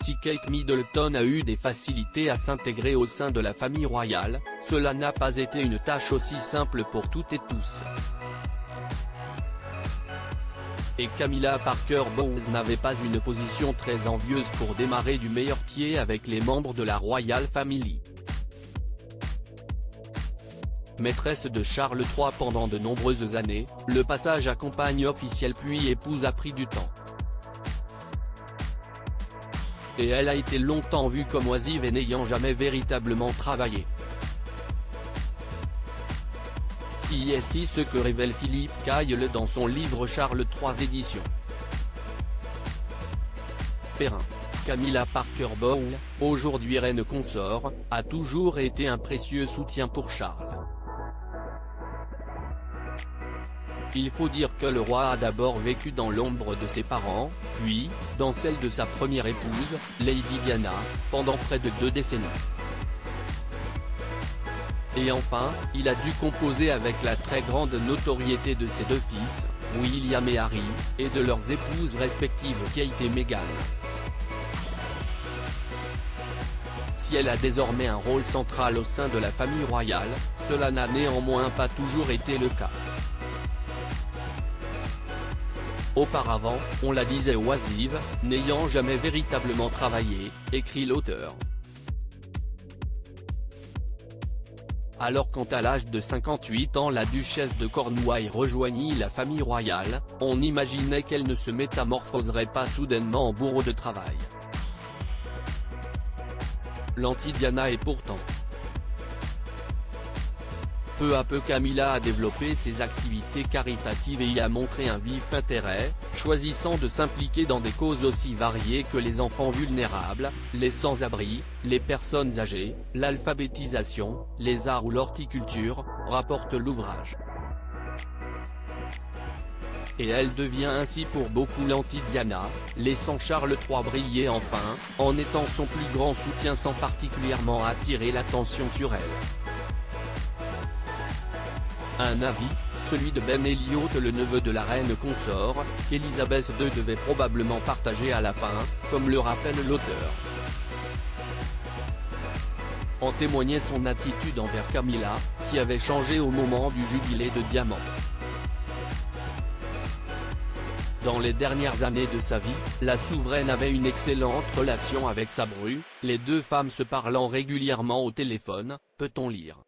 Si Kate Middleton a eu des facilités à s'intégrer au sein de la famille royale, cela n'a pas été une tâche aussi simple pour toutes et tous. Et Camilla Parker Bowles n'avait pas une position très envieuse pour démarrer du meilleur pied avec les membres de la Royal Family. Maîtresse de Charles III pendant de nombreuses années, le passage à compagne officielle puis épouse a pris du temps. Et elle a été longtemps vue comme oisive et n'ayant jamais véritablement travaillé. C'est ce que révèle Philippe Kyle dans son livre Charles III éditions Perrin. Camilla Parker Bowles, aujourd'hui reine consort, a toujours été un précieux soutien pour Charles. Il faut dire que le roi a d'abord vécu dans l'ombre de ses parents, puis, dans celle de sa première épouse, Lady Diana, pendant près de 2 décennies. Et enfin, il a dû composer avec la très grande notoriété de ses 2 fils, William et Harry, et de leurs épouses respectives Kate et Meghan. Si elle a désormais un rôle central au sein de la famille royale, cela n'a néanmoins pas toujours été le cas. Auparavant, on la disait oisive, n'ayant jamais véritablement travaillé, écrit l'auteur. Alors quand à l'âge de 58 ans la duchesse de Cornouailles rejoignit la famille royale, on imaginait qu'elle ne se métamorphoserait pas soudainement en bourreau de travail. L'anti-Diana est pourtant. Peu à peu Camilla a développé ses activités caritatives et y a montré un vif intérêt, choisissant de s'impliquer dans des causes aussi variées que les enfants vulnérables, les sans-abri, les personnes âgées, l'alphabétisation, les arts ou l'horticulture, rapporte l'ouvrage. Et elle devient ainsi pour beaucoup l'anti-Diana, laissant Charles III briller enfin, en étant son plus grand soutien sans particulièrement attirer l'attention sur elle. Un avis, celui de Ben Elliott le neveu de la reine consort, qu'Elisabeth II devait probablement partager à la fin, comme le rappelle l'auteur. En témoignait son attitude envers Camilla, qui avait changé au moment du jubilé de diamant. Dans les dernières années de sa vie, la souveraine avait une excellente relation avec sa bru, les 2 femmes se parlant régulièrement au téléphone, peut-on lire.